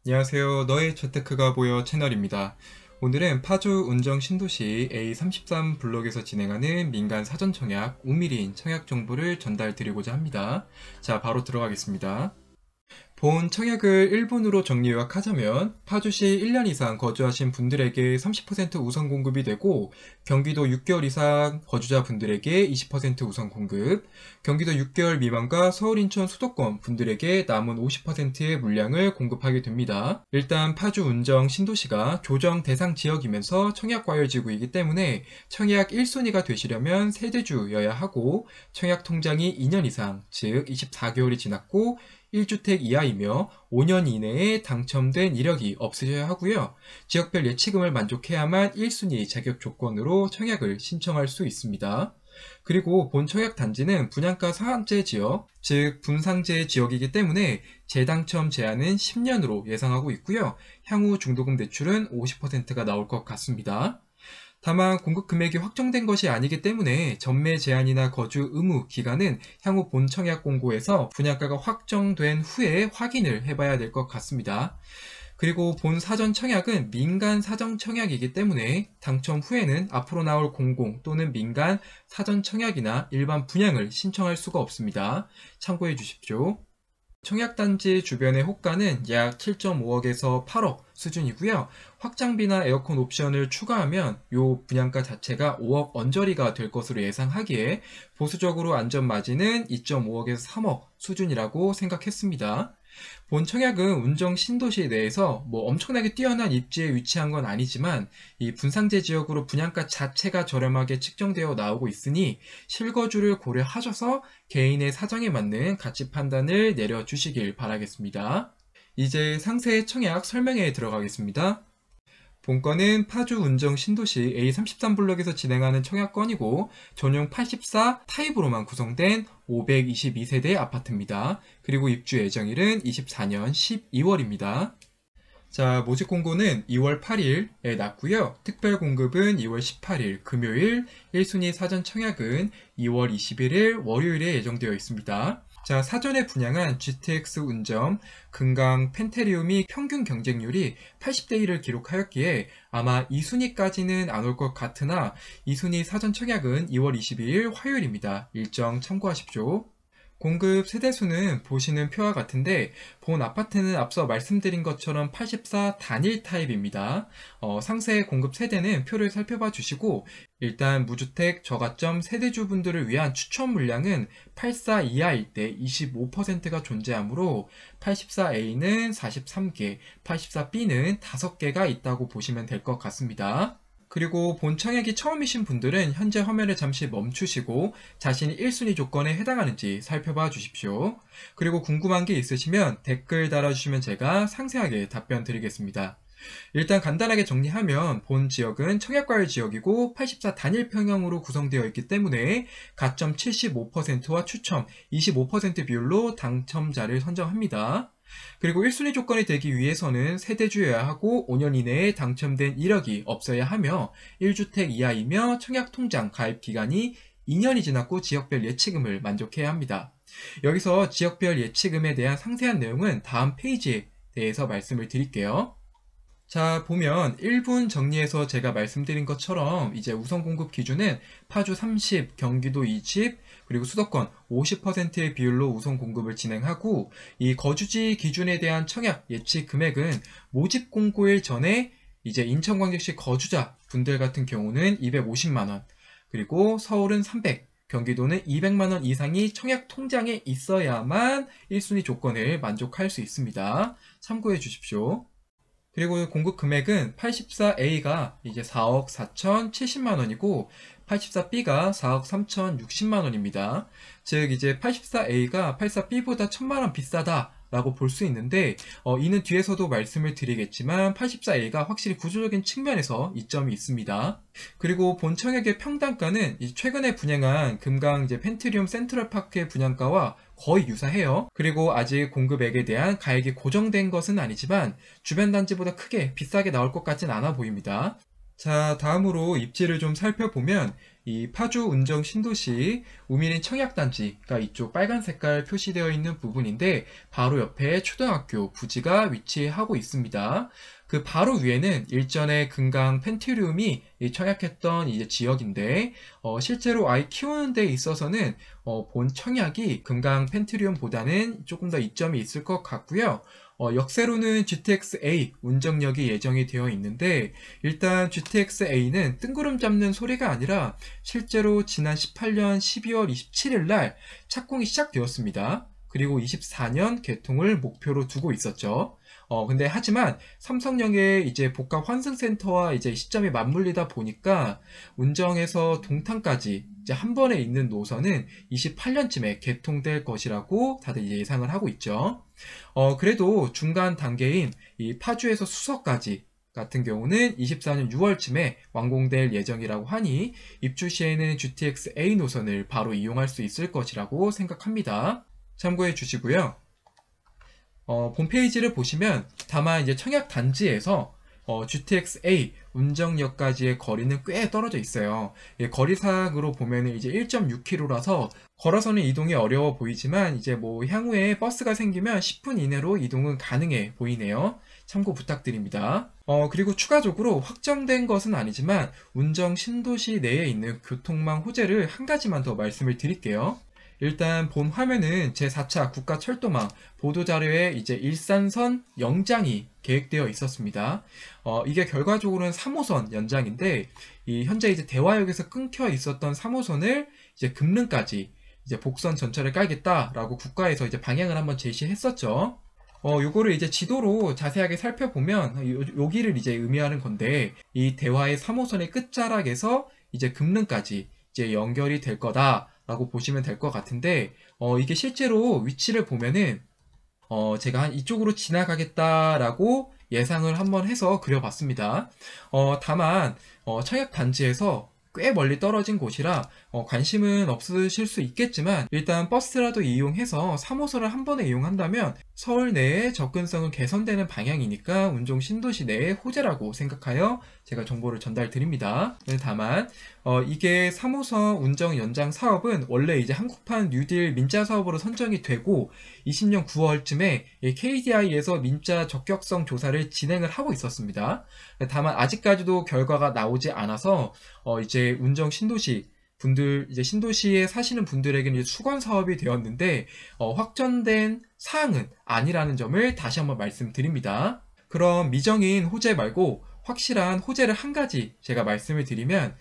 안녕하세요. 너의 재테크가 보여 채널입니다. 오늘은 파주 운정 신도시 A33 블록에서 진행하는 민간 사전 청약 5mm 청약 정보를 전달 드리고자 합니다. 자, 바로 들어가겠습니다. 본 청약을 1분으로 정리 요약하자면 파주시 1년 이상 거주하신 분들에게 30% 우선 공급이 되고 경기도 6개월 이상 거주자 분들에게 20% 우선 공급, 경기도 6개월 미만과 서울 인천 수도권 분들에게 남은 50%의 물량을 공급하게 됩니다. 일단 파주 운정 신도시가 조정 대상 지역이면서 청약 과열지구이기 때문에 청약 1순위가 되시려면 세대주여야 하고 청약 통장이 2년 이상 즉 24개월이 지났고 1주택 이하이며 5년 이내에 당첨된 이력이 없으셔야 하고요. 지역별 예치금을 만족해야만 1순위 자격 조건으로 청약을 신청할 수 있습니다. 그리고 본 청약 단지는 분양가 상한제 지역, 즉 분상제 지역이기 때문에 재당첨 제한은 10년으로 예상하고 있고요. 향후 중도금 대출은 50%가 나올 것 같습니다. 다만 공급 금액이 확정된 것이 아니기 때문에 전매 제한이나 거주 의무 기간은 향후 본 청약 공고에서 분양가가 확정된 후에 확인을 해봐야 될 것 같습니다. 그리고 본 사전 청약은 민간 사전 청약이기 때문에 당첨 후에는 앞으로 나올 공공 또는 민간 사전 청약이나 일반 분양을 신청할 수가 없습니다. 참고해 주십시오. 청약단지 주변의 호가는 약 7.5억에서 8억 수준이고요. 확장비나 에어컨 옵션을 추가하면 이 분양가 자체가 5억 언저리가 될 것으로 예상하기에 보수적으로 안전마진은 2.5억에서 3억 수준이라고 생각했습니다. 본 청약은 운정 신도시 내에서 엄청나게 뛰어난 입지에 위치한 건 아니지만 이 분상제 지역으로 분양가 자체가 저렴하게 측정되어 나오고 있으니 실거주를 고려하셔서 개인의 사정에 맞는 가치 판단을 내려주시길 바라겠습니다. 이제 상세 청약 설명에 들어가겠습니다. 본건은 파주 운정 신도시 A33블록에서 진행하는 청약건이고 전용 84 타입으로만 구성된 522세대 아파트입니다. 그리고 입주 예정일은 24년 12월입니다. 자, 모집 공고는 2월 8일에 났고요. 특별 공급은 2월 18일 금요일, 1순위 사전 청약은 2월 21일 월요일에 예정되어 있습니다. 자, 사전에 분양한 GTX 운정, 금강 펜테리움이 평균 경쟁률이 80대 1을 기록하였기에 아마 2순위까지는 안 올 것 같으나 2순위 사전 청약은 2월 22일 화요일입니다. 일정 참고하십시오. 공급 세대수는 보시는 표와 같은데 본 아파트는 앞서 말씀드린 것처럼 84 단일 타입입니다. 상세 공급 세대는 표를 살펴봐 주시고 일단 무주택 저가점 세대주분들을 위한 추천 물량은 84 이하일 때 25%가 존재하므로 84A는 43개, 84B는 5개가 있다고 보시면 될 것 같습니다. 그리고 본 청약이 처음이신 분들은 현재 화면을 잠시 멈추시고 자신이 1순위 조건에 해당하는지 살펴봐 주십시오. 그리고 궁금한 게 있으시면 댓글 달아주시면 제가 상세하게 답변 드리겠습니다. 일단 간단하게 정리하면 본 지역은 청약과열 지역이고 84 단일 평형으로 구성되어 있기 때문에 가점 75%와 추첨 25% 비율로 당첨자를 선정합니다. 그리고 1순위 조건이 되기 위해서는 세대주여야 하고 5년 이내에 당첨된 이력이 없어야 하며 1주택 이하이며 청약통장 가입 기간이 2년이 지났고 지역별 예치금을 만족해야 합니다. 여기서 지역별 예치금에 대한 상세한 내용은 다음 페이지에 대해서 말씀을 드릴게요. 자, 보면 1분 정리해서 제가 말씀드린 것처럼 이제 우선 공급 기준은 파주 30, 경기도 20, 그리고 수도권 50%의 비율로 우선 공급을 진행하고 이 거주지 기준에 대한 청약 예치 금액은 모집 공고일 전에 이제 인천광역시 거주자 분들 같은 경우는 250만원, 그리고 서울은 300, 경기도는 200만원 이상이 청약 통장에 있어야만 1순위 조건을 만족할 수 있습니다. 참고해 주십시오. 그리고 공급 금액은 84A가 이제 4억 4,070만 원이고 84B가 4억 3,060만 원입니다. 즉 이제 84A가 84B보다 1,000만 원 비싸다 라고 볼 수 있는데 이는 뒤에서도 말씀을 드리겠지만 84A가 확실히 구조적인 측면에서 이점이 있습니다. 그리고 본 청약의 평당가는 최근에 분양한 금강 이제 펜트리움 센트럴파크의 분양가와 거의 유사해요. 그리고 아직 공급액에 대한 가액이 고정된 것은 아니지만 주변 단지보다 크게 비싸게 나올 것 같진 않아 보입니다. 자, 다음으로 입지를 좀 살펴보면 이 파주 운정 신도시 우미린 청약단지가 이쪽 빨간 색깔 표시되어 있는 부분인데 바로 옆에 초등학교 부지가 위치하고 있습니다. 그 바로 위에는 일전에 금강 펜트리움이 청약했던 이제 지역인데 실제로 아이 키우는 데 있어서는 본 청약이 금강 펜트리움보다는 조금 더 이점이 있을 것 같고요. 역세로는 GTX-A 운정역이 예정이 되어 있는데 일단 GTX-A는 뜬구름 잡는 소리가 아니라 실제로 지난 18년 12월 27일 날 착공이 시작되었습니다. 그리고 24년 개통을 목표로 두고 있었죠. 근데 하지만 삼성역의 이제 복합 환승센터와 이제 시점이 맞물리다 보니까 운정에서 동탄까지 이제 한 번에 있는 노선은 28년쯤에 개통될 것이라고 다들 예상을 하고 있죠. 그래도 중간 단계인 이 파주에서 수서까지 같은 경우는 24년 6월쯤에 완공될 예정이라고 하니 입주 시에는 GTX-A 노선을 바로 이용할 수 있을 것이라고 생각합니다. 참고해 주시고요. 홈페이지를 보시면 다만 이제 청약 단지에서 GTX-A 운정역까지의 거리는 꽤 떨어져 있어요. 예, 거리상으로 보면은 이제 1.6km라서 걸어서는 이동이 어려워 보이지만 이제 뭐 향후에 버스가 생기면 10분 이내로 이동은 가능해 보이네요. 참고 부탁드립니다. 그리고 추가적으로 확정된 것은 아니지만 운정 신도시 내에 있는 교통망 호재를 한 가지만 더 말씀을 드릴게요. 일단 본 화면은 제4차 국가철도망 보도자료에 이제 일산선 영장이 계획되어 있었습니다. 이게 결과적으로는 3호선 연장인데 현재 이제 대화역에서 끊겨 있었던 3호선을 이제 금릉까지 이제 복선 전철을 깔겠다라고 국가에서 이제 방향을 한번 제시했었죠. 요거를 이제 지도로 자세하게 살펴보면 여기를 이제 의미하는 건데 이 대화의 3호선의 끝자락에서 이제 금릉까지 이제 연결이 될 거다. 라고 보시면 될 것 같은데 이게 실제로 위치를 보면은 제가 한 이쪽으로 지나가겠다라고 예상을 한번 해서 그려봤습니다. 다만 청약 단지에서 꽤 멀리 떨어진 곳이라 관심은 없으실 수 있겠지만 일단 버스라도 이용해서 3호선을 한 번에 이용한다면 서울 내에 접근성은 개선되는 방향이니까 운정 신도시 내의 호재라고 생각하여 제가 정보를 전달 드립니다. 다만 이게 3호선 운정 연장 사업은 원래 이제 한국판 뉴딜 민자 사업으로 선정이 되고 20년 9월쯤에 KDI에서 민자 적격성 조사를 진행을 하고 있었습니다. 다만 아직까지도 결과가 나오지 않아서 이제 운정 신도시 분들 이제 신도시에 사시는 분들에게는 이제 수건 사업이 되었는데 확정된 사항은 아니라는 점을 다시 한번 말씀드립니다. 그럼 미정인 호재 말고 확실한 호재를 한 가지 제가 말씀을 드리면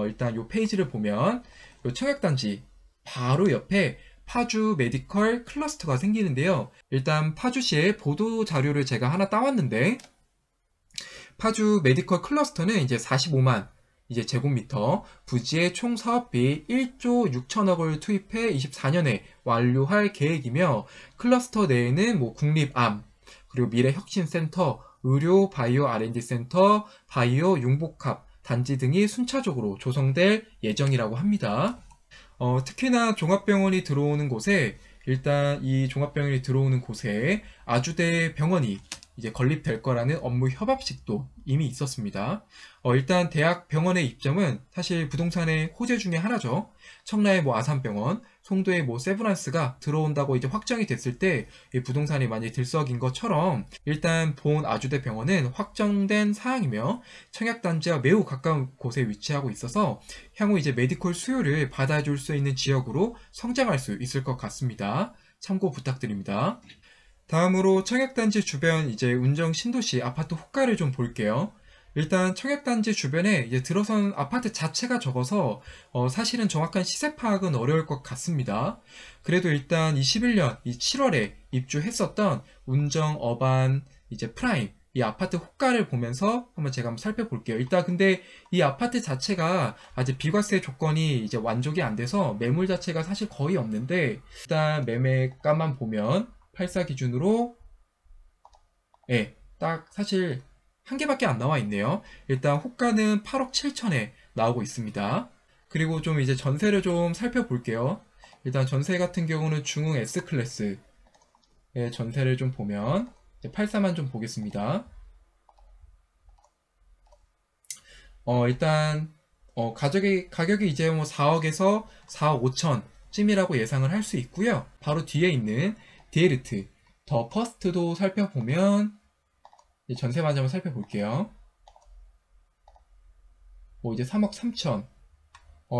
일단 이 페이지를 보면 이 청약단지 바로 옆에 파주 메디컬 클러스터가 생기는데요. 일단 파주시의 보도 자료를 제가 하나 따왔는데 파주 메디컬 클러스터는 이제 45만 이제 제곱미터 부지의 총 사업비 1조 6천억을 투입해 24년에 완료할 계획이며 클러스터 내에는 뭐 국립암 그리고 미래혁신센터, 의료 바이오 R&D 센터, 바이오 융복합 단지 등이 순차적으로 조성될 예정이라고 합니다. 특히나 종합병원이 들어오는 곳에 일단 이 종합병원이 들어오는 곳에 아주대 병원이 이제 건립될 거라는 업무 협약식도 이미 있었습니다. 일단 대학 병원의 입점은 사실 부동산의 호재 중에 하나죠. 청라의 뭐 아산병원, 송도의 뭐 세브란스가 들어온다고 이제 확정이 됐을 때 이 부동산이 많이 들썩인 것처럼 일단 본 아주대 병원은 확정된 사항이며 청약단지와 매우 가까운 곳에 위치하고 있어서 향후 이제 메디컬 수요를 받아줄 수 있는 지역으로 성장할 수 있을 것 같습니다. 참고 부탁드립니다. 다음으로 청약단지 주변 이제 운정 신도시 아파트 호가를 좀 볼게요. 일단 청약단지 주변에 이제 들어선 아파트 자체가 적어서 사실은 정확한 시세 파악은 어려울 것 같습니다. 그래도 일단 21년 이 7월에 입주했었던 운정 어반 이제 프라임 이 아파트 호가를 보면서 제가 한번 살펴볼게요. 일단 근데 이 아파트 자체가 아직 비과세 조건이 이제 만족이 안 돼서 매물 자체가 사실 거의 없는데 일단 매매가만 보면 84 기준으로 딱 사실 한 개밖에 안 나와 있네요. 일단 호가는 8억 7천에 나오고 있습니다. 그리고 좀 이제 전세를 좀 살펴볼게요. 일단 전세 같은 경우는 중흥 S클래스의 전세를 좀 보면 84만 좀 보겠습니다. 일단 가격이 이제 뭐 4억에서 4억 5천 쯤이라고 예상을 할 수 있고요. 바로 뒤에 있는 디에르트 더 퍼스트도 살펴보면 전세마저 한번 살펴볼게요. 뭐 이제 3억 3천.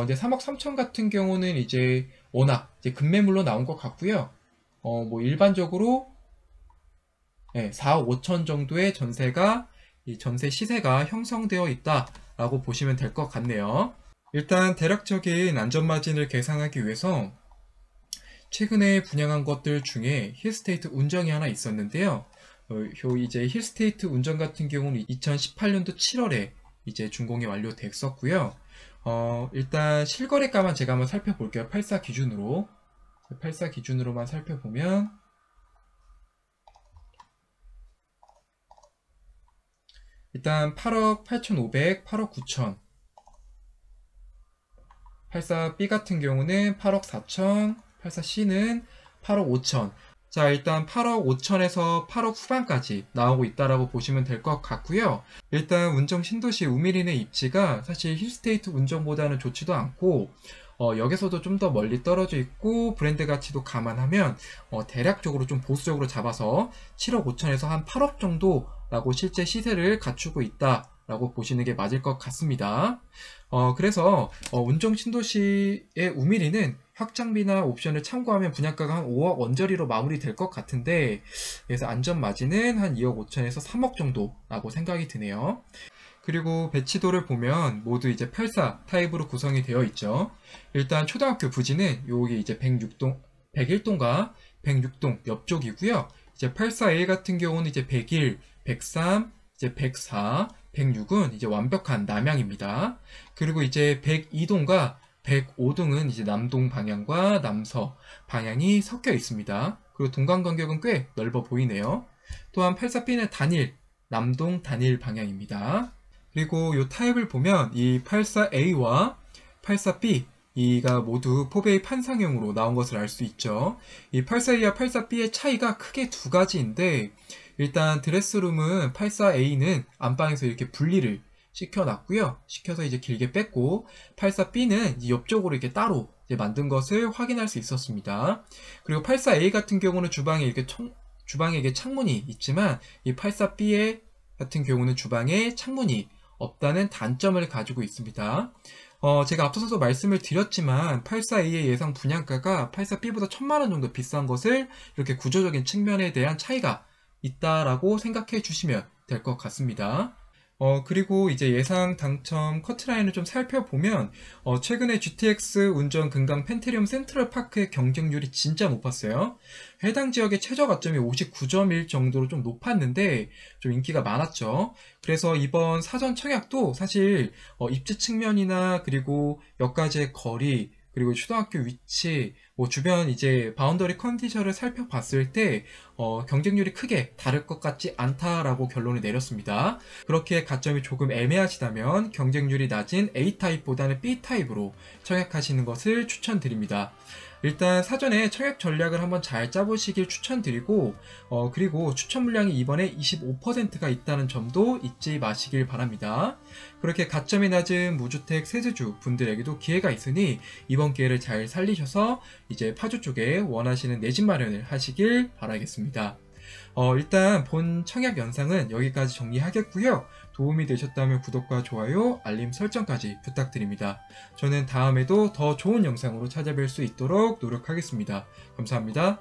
이제 3억 3천 같은 경우는 이제 워낙 이제 급매물로 나온 것 같고요. 뭐 일반적으로 4억 5천 정도의 전세가 이 전세 시세가 형성되어 있다라고 보시면 될 것 같네요. 일단 대략적인 안전마진을 계산하기 위해서 최근에 분양한 것들 중에 힐스테이트 운정이 하나 있었는데요. 이제 힐스테이트 운정 같은 경우는 2018년도 7월에 이제 준공이 완료됐었고요. 일단 실거래가만 제가 한번 살펴볼게요. 84 기준으로. 84 기준으로만 살펴보면 일단 8억 8,500, 8억 9천. 84B 같은 경우는 8억 4천, 84C는 8억 5천. 자, 일단 8억 5천에서 8억 후반까지 나오고 있다라고 보시면 될 것 같고요. 일단 운정 신도시 우미린의 입지가 사실 힐스테이트 운정보다는 좋지도 않고 여기서도 좀 더 멀리 떨어져 있고 브랜드 가치도 감안하면 대략적으로 좀 보수적으로 잡아서 7억 5천에서 한 8억 정도라고 실제 시세를 갖추고 있다라고 보시는 게 맞을 것 같습니다. 그래서 운정 신도시의 우미리는 확장비나 옵션을 참고하면 분양가가 한 5억 언저리로 마무리될 것 같은데, 그래서 안전 마진은 한 2억 5천에서 3억 정도라고 생각이 드네요. 그리고 배치도를 보면 모두 이제 84 타입으로 구성이 되어 있죠. 일단 초등학교 부지는 여기 이제 101동과 106동 옆쪽이고요. 이제 84A 같은 경우는 이제 101, 103, 이제 104, 106은 이제 완벽한 남향입니다. 그리고 이제 102동과 105동은 이제 남동 방향과 남서 방향이 섞여 있습니다. 그리고 동간 간격은 꽤 넓어 보이네요. 또한 84B는 단일, 남동 단일 방향입니다. 그리고 이 타입을 보면 이 84A와 84B 이가 모두 포베이 판상형으로 나온 것을 알 수 있죠. 이 84A와 84B의 차이가 크게 두 가지인데, 일단 드레스룸은 84A는 안방에서 이렇게 분리를 시켜놨고요. 시켜서 이제 길게 뺐고, 84B는 이제 옆쪽으로 이렇게 따로 이제 만든 것을 확인할 수 있었습니다. 그리고 84A 같은 경우는 주방에 이렇게 창문이 있지만, 이 84B 같은 경우는 주방에 창문이 없다는 단점을 가지고 있습니다. 제가 앞서서도 말씀을 드렸지만 84A의 예상 분양가가 84B보다 1,000만원 정도 비싼 것을 이렇게 구조적인 측면에 대한 차이가 있다라고 생각해 주시면 될 것 같습니다. 그리고 이제 예상 당첨 커트라인을 좀 살펴보면 최근에 GTX 운정 금강 펜테리움 센트럴파크의 경쟁률이 진짜 높았어요. 해당 지역의 최저 가점이 59.1 정도로 좀 높았는데 좀 인기가 많았죠. 그래서 이번 사전 청약도 사실 입지 측면이나 그리고 여기까지의 거리 그리고 초등학교 위치, 뭐 주변 이제 바운더리 컨디션을 살펴봤을 때 경쟁률이 크게 다를 것 같지 않다라고 결론을 내렸습니다. 그렇게 가점이 조금 애매하시다면 경쟁률이 낮은 A타입보다는 B타입으로 청약하시는 것을 추천드립니다. 일단 사전에 청약 전략을 한번 잘 짜보시길 추천드리고 그리고 추천 물량이 이번에 25%가 있다는 점도 잊지 마시길 바랍니다. 그렇게 가점이 낮은 무주택 세대주 분들에게도 기회가 있으니 이번 기회를 잘 살리셔서 이제 파주 쪽에 원하시는 내 집 마련을 하시길 바라겠습니다. 일단 본 청약 영상은 여기까지 정리하겠고요. 도움이 되셨다면 구독과 좋아요, 알림 설정까지 부탁드립니다. 저는 다음에도 더 좋은 영상으로 찾아뵐 수 있도록 노력하겠습니다. 감사합니다.